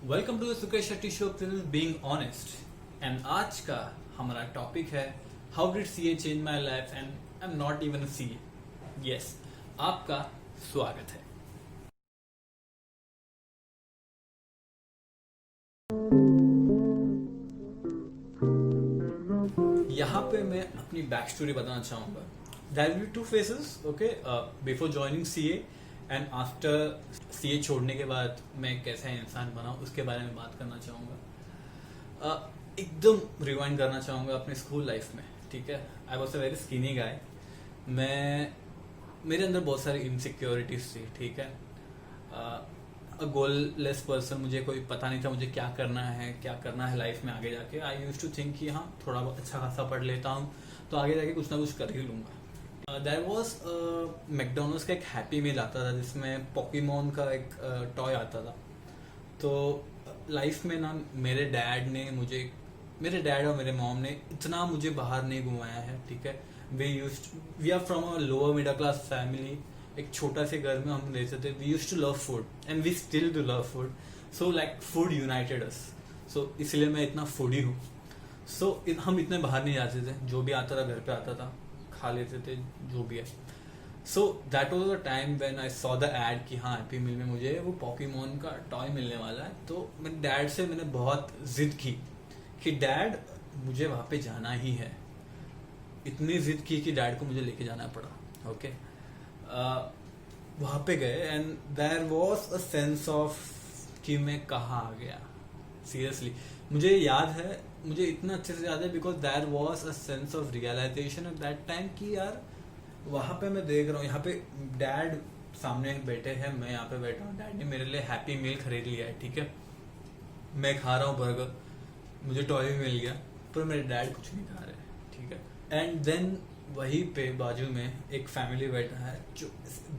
Welcome to the Sukesh Shetty show being honest. And आज का हमारा टॉपिक है how did CA change my life and I am not even a CA. Yes, आपका स्वागत है। यहाँ पे मैं अपनी बैक स्टोरी बताना चाहूंगा। There will be two faces, okay, before joining CA and after CA छोड़ने के बाद मैं कैसा इंसान बना उसके बारे में बात करना चाहूंगा। एकदम रिवाइंड करना चाहूंगा अपने स्कूल लाइफ में। ठीक है, I was a very skinny guy. मेरे अंदर बहुत सारी इनसिक्योरिटीज थी। ठीक है, अ गोललेस पर्सन, मुझे कोई पता नहीं था मुझे क्या करना है लाइफ में आगे जाके। आई यूज टू थिंक कि हाँ, थोड़ा बहुत अच्छा खासा पढ़ लेता हूँ तो आगे जाके कुछ ना कुछ कर ही लूंगा। देयर वॉज मैकडोनल्ड्स का एक हैप्पी मील आता था जिसमें पोकेमोन का एक टॉय आता था। तो लाइफ में ना मेरे डैड और मेरे मॉम ने इतना मुझे बाहर नहीं घुमाया है। ठीक है, we are from a lower middle class family. एक छोटा से घर में हम रहते थे। We use to love food and we still do love food. So like food united us. So इसलिए मैं इतना फूडी हूँ। सो हम इतने बाहर नहीं जाते थे, जो भी आता था घर पे आता था, खा लेते थे जो भी है। So that was the time when I saw the ad कि हाँ, हैप्पी मील में मुझे वो पॉकीमोन का टॉय मिलने वाला है। तो मेरे डैड से मैंने बहुत जिद की कि डैड, मुझे वहां पे जाना ही है। इतनी जिद की कि डैड को मुझे लेके जाना पड़ा। ओके, वहां पे गए and there was a sense of कि मैं कहाँ आ गया। सीरियसली मुझे याद है, मुझे इतना अच्छे से याद है because there was a sense of realization at that time कि यार वहां पे मैं देख रहा हूँ, यहाँ पे डैड सामने बैठे हैं, मैं यहाँ पे बैठा हूँ। डैड ने मेरे लिए हैप्पी मील खरीद लिया है। ठीक है, मैं खा रहा हूँ बर्गर, मुझे टॉय भी मिल गया, पर मेरे डैड कुछ नहीं खा रहे। ठीक है, एंड देन वहीं पे बाजू में एक फैमिली बैठा है जो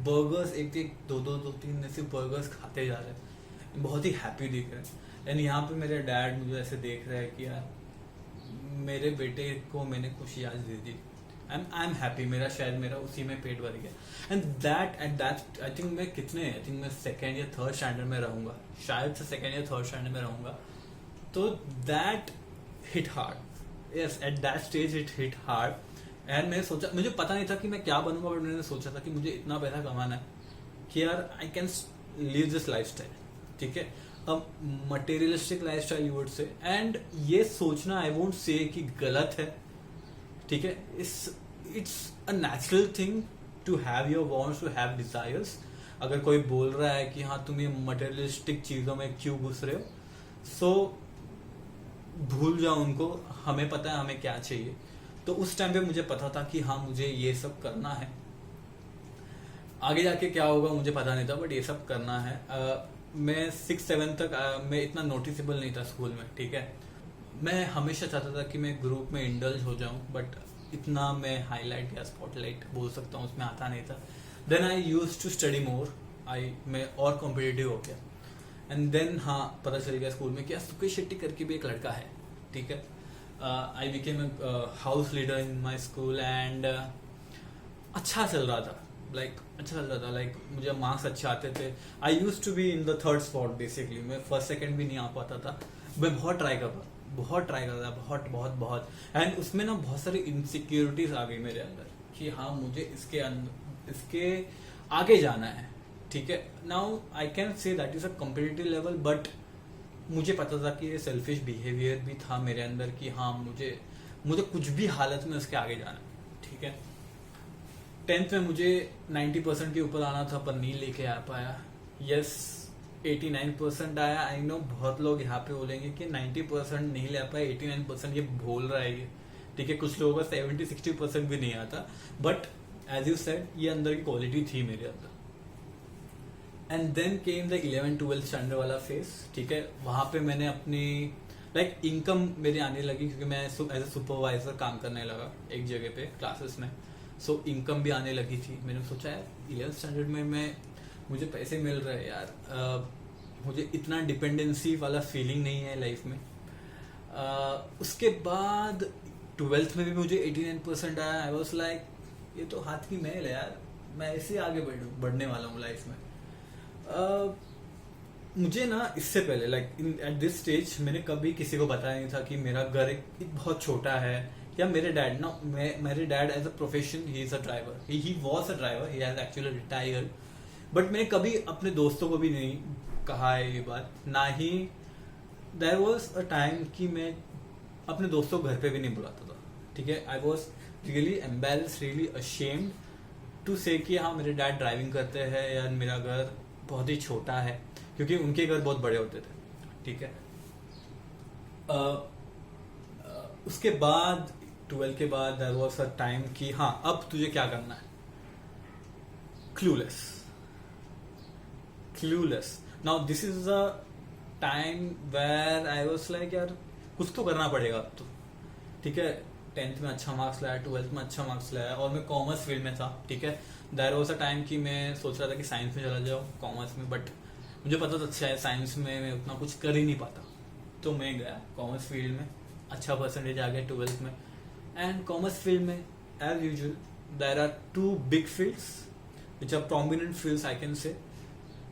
बर्गर्स एक दो तीन ऐसे बर्गर्स खाते जा रहे हैं, बहुत ही हैप्पी दिख रहे हैं। एंड यहाँ पे मेरे डैड मुझे ऐसे देख रहे हैं कि यार मेरे बेटे को मैंने खुशी आज दे दी। I am happy. मेरा उसी में पेट भर गया। एंड दैट आई थिंक मैं सेकेंड या थर्ड स्टैंडर्ड में रहूंगा, शायद से सेकेंड या थर्ड स्टैंडर्ड में रहूंगा। तो that hit hard. Yes, at that stage it hit hard. And मैंने सोचा, मुझे पता नहीं था कि मैं क्या बनूंगा, बट मैंने सोचा था कि मुझे इतना पैसा कमाना है कि यार I can live this life style. ठीक है, अब materialistic life style you would say. And ये सोचना आई वोंट से कि गलत है। ठीक है, it's a natural thing to have your wants, to have desires. अगर कोई बोल रहा है कि हाँ तुम ये मटेरियलिस्टिक चीजों में क्यों घुस रहे हो, सो भूल जाओ उनको। हमें पता है हमें क्या चाहिए। तो उस टाइम पे मुझे पता था कि हाँ, मुझे ये सब करना है। आगे जाके क्या होगा मुझे पता नहीं था, बट ये सब करना है। मैं 6-7 तक मैं इतना नोटिसेबल नहीं था स्कूल में। ठीक है, मैं हमेशा चाहता था कि मैं ग्रुप में इंडल्ज हो जाऊं, बट इतना मैं हाईलाइट या स्पॉटलाइट बोल सकता हूँ उसमें आता नहीं था। Then I use to study more. मैं और कॉम्पिटिटिव हो गया। एंड देन हाँ, पता चल गया स्कूल में कि सुकेश शेट्टी करके भी एक लड़का है। ठीक है, I became house leader in my school and अच्छा चल रहा था। लाइक मुझे मार्क्स अच्छे आते थे। I use to be in the third spot basically. मैं फर्स्ट सेकंड भी नहीं आ पाता था। मैं बहुत ट्राई करता बहुत। एंड उसमें ना बहुत सारी इनसिक्योरिटीज आ गई मेरे अंदर कि हाँ, मुझे इसके आगे जाना है। ठीक है, now I can say that is a competitive level, but मुझे पता था कि ये सेल्फिश बिहेवियर भी था मेरे अंदर कि हाँ, मुझे कुछ भी हालत में उसके आगे जाना है। ठीक है, 10th में मुझे 90% के ऊपर आना था, पर नहीं लेके आ पाया। यस, 89% आया। आई नो बहुत लोग यहाँ पे बोलेंगे कि 90% नहीं ले पाए, 89% ये बोल रहा है ये। ठीक है, कुछ लोगों का 70-60% भी नहीं आता, बट एज यू सेड, ये अंदर की क्वालिटी थी मेरे अंदर। And then came the 11th-12th standard वाला फेस। ठीक है, वहां पे मैंने अपनी इनकम मेरी आने लगी क्योंकि मैं एज ए सुपरवाइजर काम करने लगा एक जगह पे क्लासेस में। सो इनकम भी आने लगी थी। मैंने सोचा यार 11th स्टैंडर्ड में मुझे पैसे मिल रहे हैं यार, मुझे इतना डिपेंडेंसी वाला फीलिंग नहीं है लाइफ में। उसके बाद 12th में भी मुझे 89% आया। आई वॉज लाइक, ये तो हाथ की मैल है यार, मैं ऐसे आगे बढ़ने वाला हूँ लाइफ में। मुझे ना इससे पहले like in at this stage मैंने कभी किसी को बताया नहीं था कि मेरा घर एक बहुत छोटा है, या मेरे डैड ना, मेरे dad as a profession he is a driver, he was a driver, he has actually retired, but मैंने कभी अपने दोस्तों को भी नहीं कहा है ये बात, ना ही देयर वॉज अ टाइम कि मैं अपने दोस्तों को घर पे भी नहीं बुलाता था, ठीक है। I was really embarrassed, really ashamed to say कि हाँ मेरे डैड ड्राइविंग करते हैं, या मेरा घर बहुत ही छोटा है, क्योंकि उनके घर बहुत बड़े होते थे, ठीक है। उसके बाद 12 के बाद देयर वाज अ टाइम कि हाँ अब तुझे क्या करना है, clueless, clueless. Now this is a time where I was like यार कुछ तो करना पड़ेगा अब तो, ठीक है। 10th में अच्छा मार्क्स लाया, 12th में अच्छा मार्क्स लाया, और मैं कॉमर्स फील्ड में था, ठीक है। देयर वाज अ टाइम कि मैं सोच रहा था कि साइंस में चला जाऊँ, कॉमर्स में, बट मुझे पता था शायद साइंस में मैं उतना कुछ कर ही नहीं पाता, तो मैं गया कॉमर्स फील्ड में, अच्छा परसेंटेज आ गया 12th में। एंड कॉमर्स फील्ड में as usual there are two big fields which are prominent fields I can say,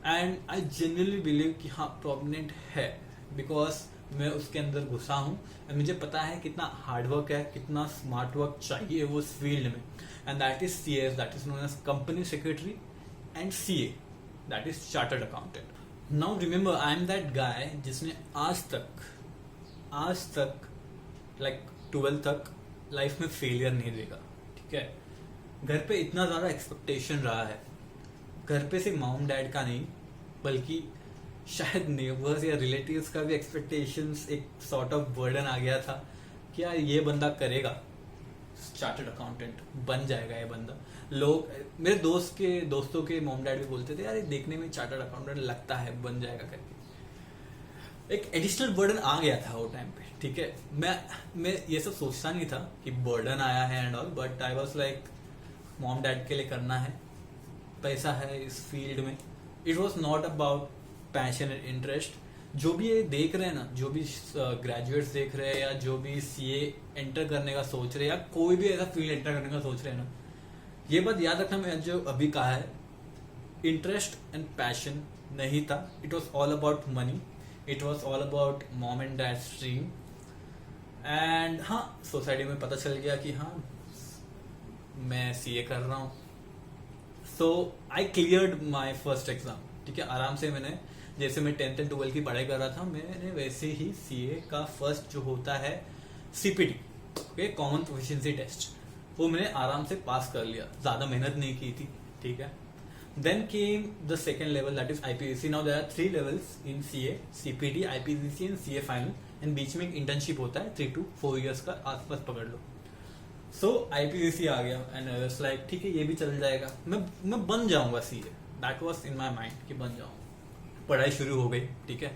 and I genuinely believe कि हाँ प्रोमिनेंट है, बिकॉज मैं उसके अंदर घुसा हूँ एंड मुझे पता है कितना हार्डवर्क है, कितना स्मार्ट वर्क चाहिए वो उस फील्ड में, and that is CS, that is known as company secretary, and CA, that is chartered accountant. Now remember I am that guy जिसने आज तक लाइक 12 तक लाइफ में फेलियर नहीं देखा, ठीक है। घर पे इतना ज्यादा एक्सपेक्टेशन रहा है, घर पे सिर्फ मॉम डैड का नहीं बल्कि शायद नेबर्स या रिलेटिव्स का भी एक्सपेक्टेशंस एक सॉर्ट ऑफ बर्डन आ गया था कि यार ये बंदा करेगा, चार्टर्ड अकाउंटेंट बन जाएगा ये बंदा। लोग मेरे दोस्तों के मॉम डैड भी बोलते थे यार ये देखने में चार्टर्ड अकाउंटेंट लगता है, बन जाएगा करके। एक एडिशनल बर्डन आ गया था वो टाइम पे, ठीक है। मैं ये सब सोचता नहीं था कि बर्डन आया है and all, but I was like mom dad के लिए करना है, पैसा है इस फील्ड में। It was not about passion and interest. जो भी ये देख रहे हैं ना, जो भी ग्रेजुएट्स देख रहे हैं या जो भी CA एंटर करने का सोच रहे हैं या कोई भी ऐसा फील्ड एंटर करने का सोच रहे हैं ना, ये बात याद रखना, मैं जो अभी कहा है इंटरेस्ट एंड पैशन नहीं था, it was all about money, it was all about mom and dad dream. And हाँ सोसाइटी में पता चल गया कि हाँ मैं CA कर रहा हूँ, so I cleared my first exam, ठीक है। आराम से मैंने, जैसे मैं 10th एंड 12 की पढ़ाई कर रहा था, मैंने वैसे ही CA का फर्स्ट जो होता है CPT, okay, common proficiency test, वो मैंने आराम से पास कर लिया, ज्यादा मेहनत नहीं की थी, ठीक है। Then came the second level that is IPCC। Now there are 3 levels in CA, CPT, IPCC and CA final, and बीच में एक इंटर्नशिप होता है 3 to 4 years का, आसपास पकड़ लो। सो IPCC आ गया एंड आई वाज लाइक ठीक है ये भी चल जाएगा, मैं बन जाऊंगा CA, that was in my mind कि बन जाऊंगा। पढ़ाई शुरू हो गई, ठीक है।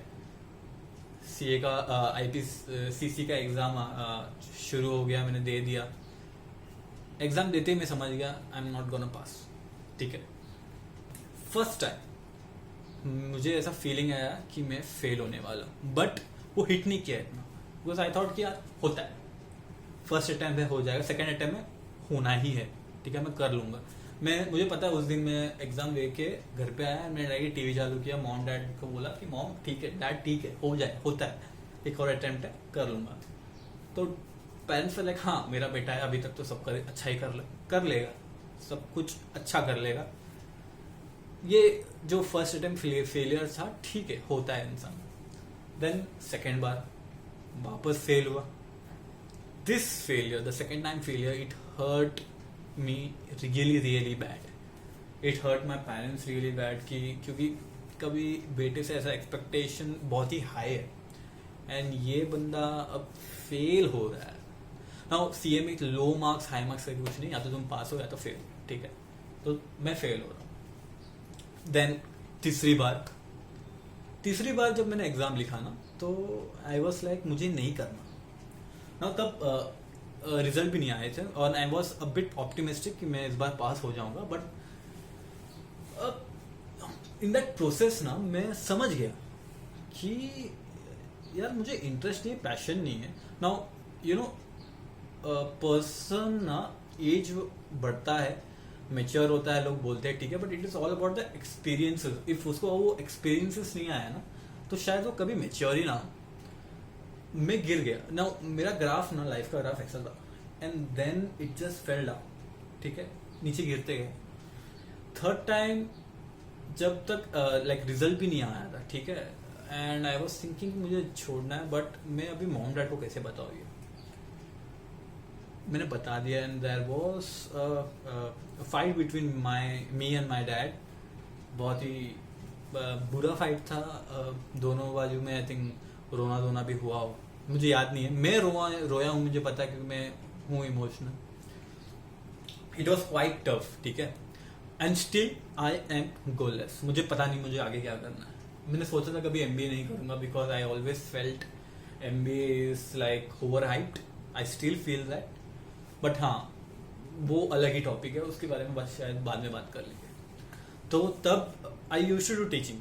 CA का IPCC का एग्जाम शुरू हो गया, मैंने दे दिया। एग्जाम देते ही मैं समझ गया आई एम नॉट गोना पास, ठीक है। फर्स्ट टाइम मुझे ऐसा फीलिंग आया कि मैं फेल होने वाला हूँ, बट वो हिट नहीं किया इतना, बिकॉज आई थॉट कि यार होता है, फर्स्ट अटैम्प्ट में हो जाएगा, सेकेंड अटैम्प्ट में होना ही है, ठीक है, मैं कर लूंगा। मुझे पता है उस दिन मैं एग्जाम दे के घर पे आया, मैंने डायरेक्ट टीवी चालू किया, मॉम डैड को बोला कि मॉम ठीक है, डैड ठीक है, हो जाए, होता है, एक और अटैम्प्ट है, कर लूंगा। तो पेरेंट्स लाइक हाँ मेरा बेटा है, अभी तक तो सब अच्छा ही कर लेगा, सब कुछ अच्छा कर लेगा। ये जो फर्स्ट अटेम्प्ट फेलियर था, ठीक है, होता है इंसान। देन सेकेंड बार वापस फेल हुआ। This failure, the second time failure, it hurt me really bad. It hurt my parents really bad क्योंकि कभी बेटे से ऐसा एक्सपेक्टेशन बहुत ही हाई है एंड ये बंदा अब फेल हो रहा है। नाउ CA में लो मार्क्स हाई मार्क्स करके कुछ नहीं, या तो तुम पास हो या तो फेल, ठीक है। तो मैं फेल हो रहा हूँ। देन तीसरी बार जब मैंने एग्जाम लिखा ना, तो आई वॉज लाइक मुझे नहीं करना ना, तब रिजल्ट भी नहीं आए थे और आई वॉज अ बिट ऑप्टिमिस्टिक कि मैं इस बार पास हो जाऊंगा, बट इन दैट प्रोसेस ना मैं समझ गया कि यार मुझे इंटरेस्ट नहीं है, पैशन नहीं है। नाउ यू नो पर्सन ना एज बढ़ता है, मेच्योर होता है, लोग बोलते हैं ठीक है, but it is all about the experiences. If उसको वो एक्सपीरियंसेस नहीं आया ना, तो शायद वो कभी मेच्योर ही ना हो। मैं गिर गया ना, मेरा ग्राफ ना, लाइफ का ग्राफ ऐसा था, and then it just fell down, ठीक है, नीचे गिरते गए। थर्ड टाइम जब तक लाइक रिजल्ट भी नहीं आया था, ठीक है, एंड आई वॉज थिंकिंग मुझे छोड़ना है, बट मैं अभी मॉम डैड को कैसे बताऊँ ये। मैंने बता दिया and there was fight between me and my dad. बहुत ही बुरा फाइट था, दोनों बाजू में। आई थिंक रोना धोना भी हुआ हो, मुझे याद नहीं है। मैं रोया हूँ, मुझे पता है, क्योंकि मैं हूँ emotional. It was quite tough, ठीक है, and still I am goalless. मुझे पता नहीं मुझे आगे क्या करना है। मैंने सोचा था कभी MBA नहीं करूँगा, because I always felt MBA is like over hyped. I still feel that, but हाँ, वो अलग ही टॉपिक है, उसके बारे में बस शायद बाद में बात कर लेंगे। तो तब I used to do teaching,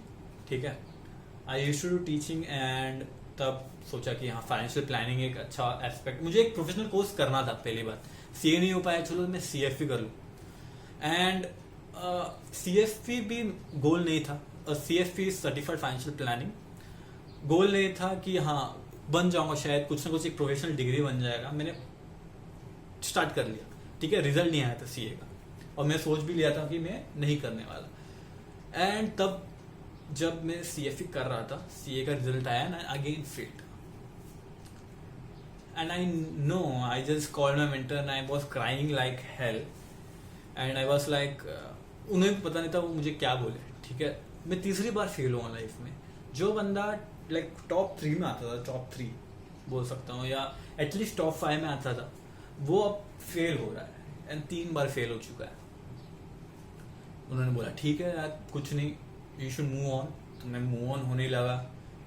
ठीक है, I used to do teaching, and तब सोचा कि हाँ, फाइनेंशियल प्लानिंग एक अच्छा एस्पेक्ट। मुझे एक प्रोफेशनल कोर्स करना था। पहली बात, CA नहीं हो पाया, चलो मैं CFP कर लूँ। एंड CFP भी गोल नहीं था। CFP सर्टिफाइड फाइनेंशियल प्लानिंग गोल नहीं था कि हाँ बन जाऊंगा, शायद कुछ ना कुछ एक प्रोफेशनल डिग्री बन जाएगा। मैंने स्टार्ट कर लिया, ठीक है, रिजल्ट नहीं आया था CA का, और मैं सोच भी लिया था कि मैं नहीं करने वाला। एंड तब जब मैं CFP कर रहा था, CA का रिजल्ट आया ना, again failed. And I know, I just called my mentor and I was crying like hell. And I was like, उन्हें भी पता नहीं था वो मुझे क्या बोले, ठीक है। मैं तीसरी बार फेल हुआ लाइफ में। जो बंदा लाइक टॉप 3 में आता था, टॉप 3 बोल सकता हूँ, या एटलीस्ट टॉप 5 में आता था, वो अब फेल हो रहा है, एंड 3 बार फेल हो चुका है। उन्होंने बोला ठीक है यार, कुछ नहीं, यू शुड मूव ऑन। तो मैं मूव ऑन होने लगा।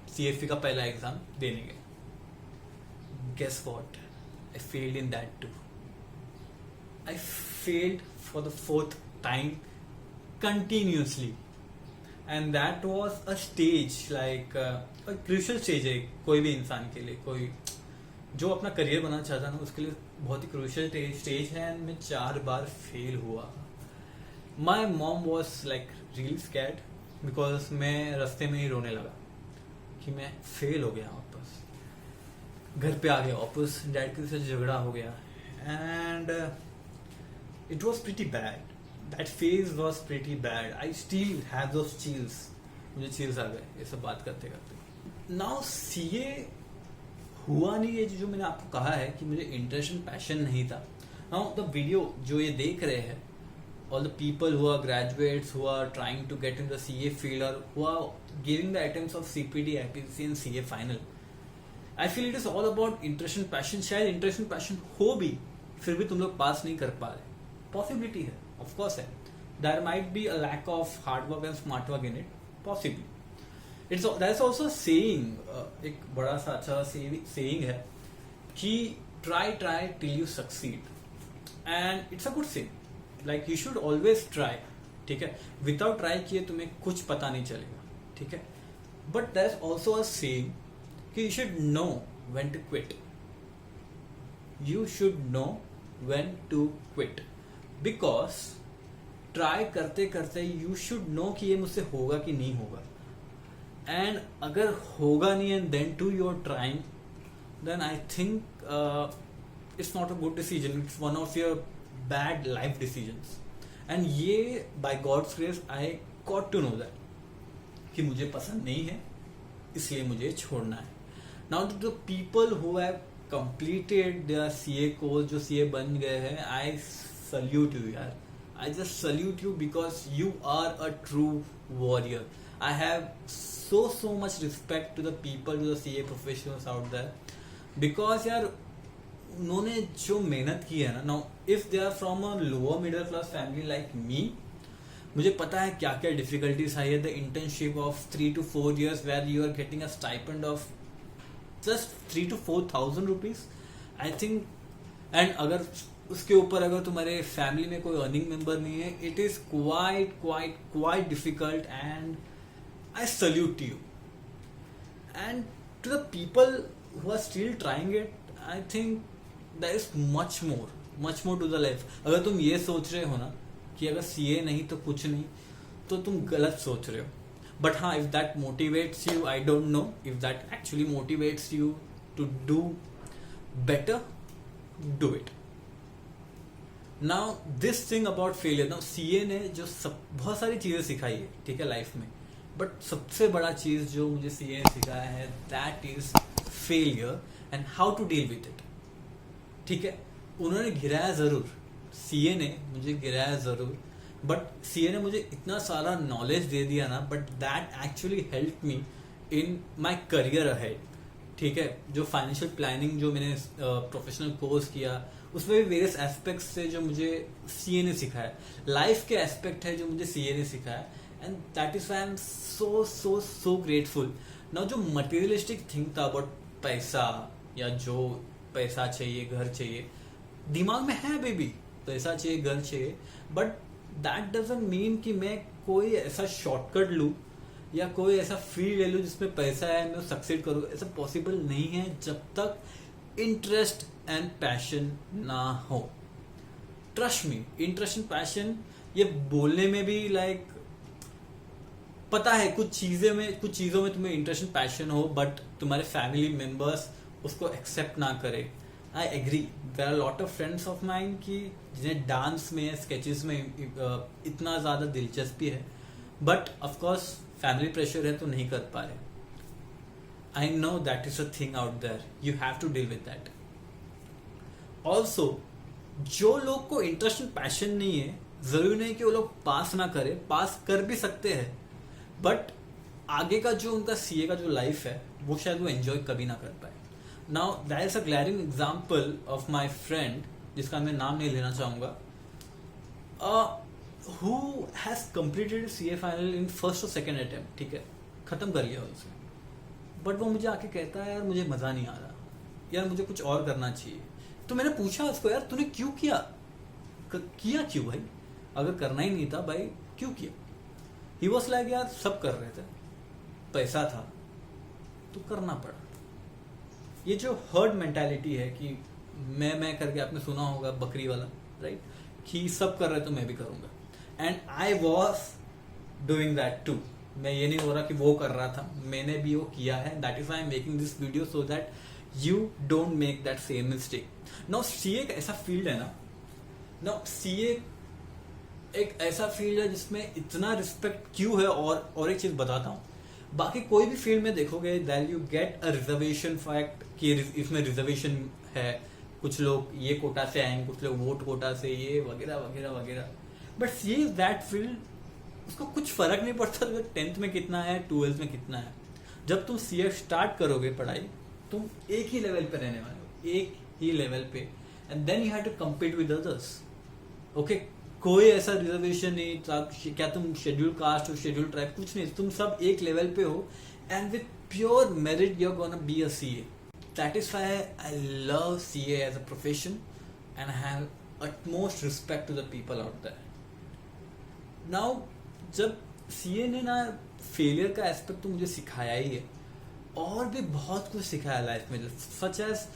CFP का पहला एग्जाम देने गए। Guess what, I failed in that too. I failed for the 4th time continuously, and that was a stage, like a crucial stage है कोई भी इंसान के लिए। कोई जो अपना करियर बनाना चाहता है ना, उसके लिए बहुत ही क्रूशियल स्टेज है। एंड मैं 4 बार फेल हुआ। My mom was like really scared, because मैं रास्ते में ही रोने लगा कि मैं फेल हो गया। वापस घर पे आ गया, वापस डैड के साथ झगड़ा हो गया, and it was pretty bad. That phase was pretty bad. I still have those chills, मुझे चिल्स आ गए ये सब बात करते करते। नाउ CA हुआ नहीं, ये जो मैंने आपको कहा है कि मुझे इंटरेस्ट एंड पैशन नहीं था। नाउ द वीडियो जो ये देख रहे हैं, all the people who are graduates who are trying to get in the CA field or who are giving the attempts of CPD, IPC and CA final, I feel it is all about interest and passion. शायद interest and passion हो भी, फिर भी तुम लोग पास नहीं कर पा रहे। Possibility है, of course है। There might be a lack of hard work and smart work in it, possibly. That's also a saying, एक बड़ा सा अच्छा saying है कि try till you succeed, and it's a good saying. Like you should always try, ठीक है। Without try किए तुम्हें कुछ पता नहीं चलेगा, ठीक है। But there's also a saying कि you should know when to quit. You should know when to quit, because try करते करते you should know कि ये मुझसे होगा कि नहीं होगा। And अगर होगा नहीं and then too you are trying, then I think it's not a good decision. It's one of your bad life decisions. And ये by God's grace I got to know that कि मुझे पसंद नहीं है, इसलिए मुझे छोड़ना है। Now to the people who have completed their CA course, जो CA बन गए हैं, I salute you यार। I just salute you because you are a true warrior. I have so much respect to the people, to the CA professionals out there, because यार उन्होंने जो मेहनत की है ना। Now if they are from a lower middle class family like me, मुझे पता है क्या क्या डिफिकल्टीज आई है। The internship of 3 to 4 years where you are getting a stipend of just 3 to 4,000 rupees, I think. And अगर उसके ऊपर अगर तुम्हारे फैमिली में कोई अर्निंग मेंबर नहीं है, it is quite difficult, and I salute you. And to the people who are still trying it, I think there is much more to the life. अगर तुम ये सोच रहे हो ना कि अगर CA नहीं तो कुछ नहीं, तो तुम गलत सोच रहे हो। बट हाँ, if that motivates you, I don't know if that actually motivates you to do better, do it. Now this thing about failure, now CA ने जो बहुत सारी चीजें सिखाई है, ठीक है, लाइफ में, बट सबसे बड़ा चीज जो मुझे सीए ने सिखाया है, that is failure and how to deal with it. ठीक है, उन्होंने गिराया जरूर, सीए ने मुझे गिराया जरूर, बट सीए ने मुझे इतना सारा नॉलेज दे दिया ना, but that actually help me in my career ahead. ठीक है, जो फाइनेंशियल प्लानिंग जो मैंने प्रोफेशनल कोर्स किया, उसमें भी वेरियस एस्पेक्ट्स थे जो मुझे सीए ने सिखाया. लाइफ के एस्पेक्ट है जो मुझे सीए ने सिखाया, and that is why I am so so so grateful. Now जो मटेरियलिस्टिक थिंग था अबाउट पैसा, या जो पैसा चाहिए, घर चाहिए, दिमाग में है बेबी, पैसा चाहिए, घर चाहिए, बट दैट डजंट मीन कि मैं कोई ऐसा शॉर्टकट लूँ या कोई ऐसा फील्ड ले लूँ जिसमें पैसा है, मैं सक्सेड करूँ. ऐसा पॉसिबल नहीं है जब तक इंटरेस्ट एंड पैशन ना हो. Trust me, interest and passion, ये बोलने में भी लाइक पता है कुछ चीज़ों में तुम्हें इंटरेस्ट एंड पैशन हो, बट तुम्हारे फैमिली मेंबर्स उसको एक्सेप्ट ना करे. I agree, there are lot of friends of mine की जिन्हें डांस में, स्केचेस में इतना ज़्यादा दिलचस्पी है, बट ऑफकोर्स फैमिली प्रेशर है तो नहीं कर पा रहे. I know that is a thing out there, you have to deal with that. Also जो लोग को इंटरेस्ट एंड पैशन नहीं है, जरूरी नहीं कि वो लोग पास ना करें, पास कर भी सकते हैं, बट आगे का जो उनका सीए का जो लाइफ है वो शायद वो एंजॉय कभी ना कर पाए. Now that is a glaring example of my friend, जिसका मैं नाम नहीं लेना चाहूंगा, who has completed CA final in first और सेकेंड अटेम्प्ट. ठीक है, खत्म कर लिया उसने, बट वो मुझे आके कहता है यार मुझे मजा नहीं आ रहा, यार मुझे कुछ और करना चाहिए. तो मैंने पूछा उसको, यार तूने क्यों किया क्यों भाई, अगर करना ही नहीं था भाई क्यों किया. ही वॉज लाइक यार सब कर रहे थे, पैसा था तो करना पड़ा. ये जो हर्ड मेंटालिटी है कि मैं करके, आपने सुना होगा बकरी वाला, राइट, कि सब कर रहे तो मैं भी करूंगा. And I was doing that too. मैं ये नहीं हो रहा कि वो कर रहा था, मैंने भी वो किया है. That is I am making this video so that you don't make that same mistake. Now CA एक ऐसा फील्ड है ना, नाउ सीए एक ऐसा फील्ड है जिसमें इतना रिस्पेक्ट क्यों है. और एक चीज बताता हूँ, बाकी कोई भी फील्ड में देखोगे that you get a reservation fact कि इसमें रिजर्वेशन है, कुछ लोग ये कोटा से आएंगे, कुछ लोग वोट कोटा से, ये वगैरह वगैरह वगैरह. But CA is that field, उसको कुछ फर्क नहीं पड़ता 10th में कितना है, 12th में कितना है. जब तुम सीए स्टार्ट करोगे पढ़ाई, तुम एक ही लेवल पे रहने वाले हो, एक ही लेवल पे, and then you have to compete with others. Okay, कोई ऐसा रिजर्वेशन नहीं, क्या तुम शेड्यूल कास्ट हो, शेड्यूल ट्राइब, कुछ नहीं, तुम सब एक लेवल पे हो, and with pure merit you are gonna be a CA. That is why I love CA as a profession and I have utmost respect to the people out there. Now जब CA ने ना failure का aspect तो मुझे सिखाया ही है, और भी बहुत कुछ सिखाया लाइफ में, सच एज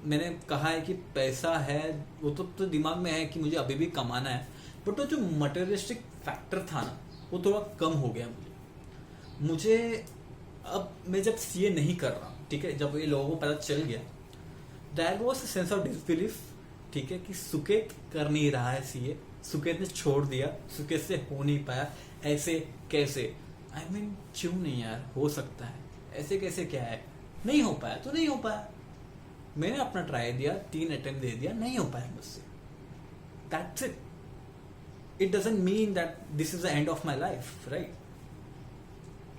मैंने कहा है कि पैसा है वो तो दिमाग में है कि मुझे अभी भी कमाना है, बट वो जो मटेरियलिस्टिक फैक्टर था ना वो थोड़ा कम हो गया मुझे. अब मैं जब सीए नहीं कर रहा, ठीक है, जब ये लोगों को पता चल गया, there was a sense of disbelief, ठीक है, कि सुकेत कर नहीं रहा है सीए, सुकेत ने छोड़ दिया, सुकेत से हो नहीं पाया, ऐसे कैसे. आई मीन क्यों नहीं यार, हो सकता है, ऐसे कैसे क्या है, नहीं हो पाया तो नहीं हो पाया. मैंने अपना ट्राई दिया, 3 अटेम्प्ट दे दिया, नहीं हो पाया मुझसे, that's it. It doesn't mean that this is the end of my life, right.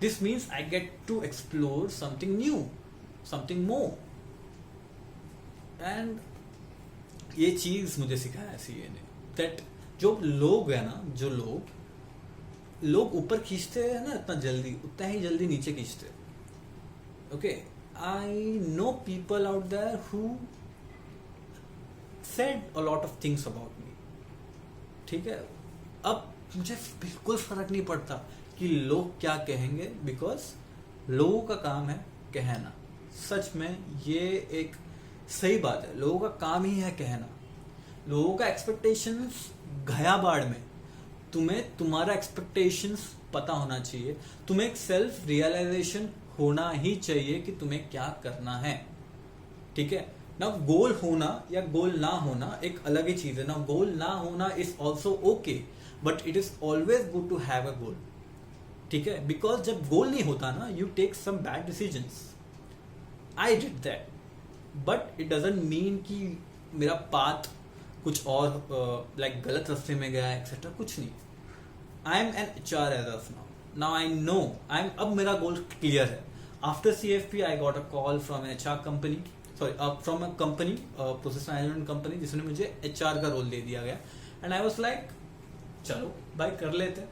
This means I get to explore something new, something more. And ये चीज मुझे सिखाया सीए ने, दैट जो लोग है ना, जो लोग ऊपर खींचते हैं ना इतना जल्दी, उतना ही जल्दी नीचे खींचते हैं. Okay, I know people out there who said a lot of things about me. ठीक है, अब मुझे बिल्कुल फर्क नहीं पड़ता कि लोग क्या कहेंगे, बिकॉज लोगों का काम है कहना. सच में ये एक सही बात है, लोगों का काम ही है कहना. लोगों का एक्सपेक्टेशंस गया बाढ़ में, तुम्हें तुम्हारा एक्सपेक्टेशंस पता होना चाहिए, तुम्हें एक सेल्फ रियलाइजेशन होना ही चाहिए कि तुम्हें क्या करना है, ठीक है ना। गोल होना या गोल ना होना एक अलग ही चीज है ना। गोल ना होना is also okay, but it is always good to have a goal, ठीक है। बिकॉज जब गोल नहीं होता ना, you take some bad decisions. I did that, but it doesn't mean कि मेरा पाथ कुछ और लाइक गलत रास्ते में गया है एक्सेट्रा, कुछ नहीं। I am an HR as of now I know अब मेरा गोल क्लियर है। After CFP I got a call from an HR company, sorry from a company, process management company, जिसने मुझे HR का रोल दे दिया गया। एंड आई वाज लाइक चलो भाई कर लेते।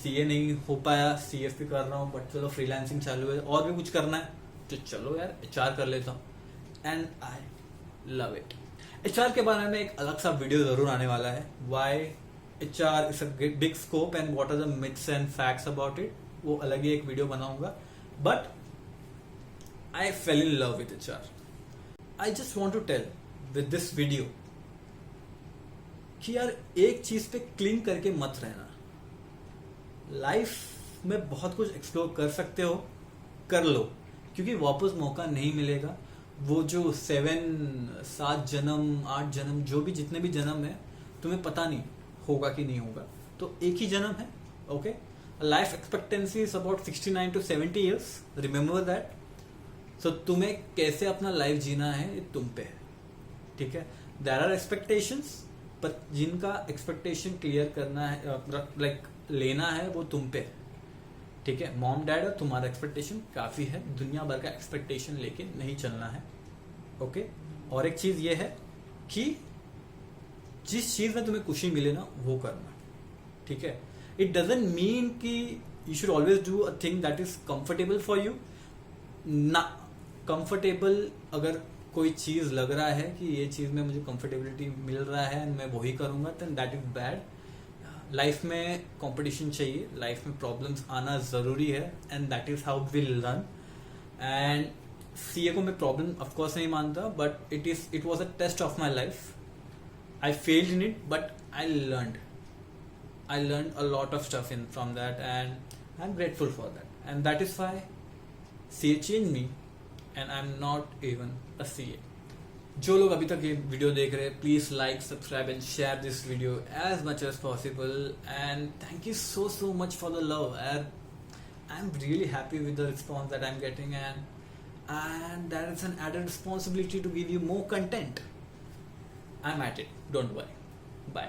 CA नहीं हो पाया, CFP कर रहा हूँ, बट चलो फ्रीलांसिंग चालू है, और भी कुछ करना है तो चलो यार HR कर लेता हूँ। And I love it. HR के बारे में एक अलग सा वीडियो जरूर आने वाला है, why HR is a big scope and what are the myths and facts about it, वो अलग ही एक वीडियो बनाऊंगा। But I fell in love with HR। I just want to tell with this video कि यार एक चीज पे क्लिंग करके मत रहना। लाइफ में बहुत कुछ एक्सप्लोर कर सकते हो, कर लो, क्योंकि वापस मौका नहीं मिलेगा। वो जो 7 जन्म 8 जन्म जो भी जितने भी जन्म है, तुम्हें पता नहीं होगा कि नहीं होगा, तो एक ही जन्म है, okay. Life expectancy is about 69 to 70 years, remember that. So तुम्हें कैसे अपना लाइफ जीना है ये तुम पे है, ठीक है। देयर आर एक्सपेक्टेशंस, पर जिनका एक्सपेक्टेशन क्लियर करना है, लाइक लेना है, वो तुम पे है, ठीक है। मॉम डैड और तुम्हारा एक्सपेक्टेशन काफी है, दुनिया भर का एक्सपेक्टेशन लेके नहीं चलना है, ओके। और एक चीज ये है कि जिस चीज में तुम्हें खुशी मिले ना, वो करना, ठीक है। इट डजंट मीन कि you should always do a thing that is comfortable for you ना। कंफर्टेबल अगर कोई चीज लग रहा है कि ये चीज में मुझे कंफर्टेबिलिटी मिल रहा है एंड मैं वही करूंगा, then that is bad. Life में कंपटीशन चाहिए, लाइफ में प्रॉब्लम्स आना जरूरी है, and that is how we learn. And CA को मैं प्रॉब्लम ऑफ कोर्स नहीं मानता, but it was a test of my life. I failed in it, but I learned a lot of stuff in from that, and I'm grateful for that, and that is why CA changed me, and I'm not even a CA. जो लोग अभी तक ये video देख रहे हैं, please like, subscribe and share this video as much as possible, and thank you so much for the love. I'm really happy with the response that I'm getting, and that is an added responsibility to give you more content. I'm at it, don't worry. Bye.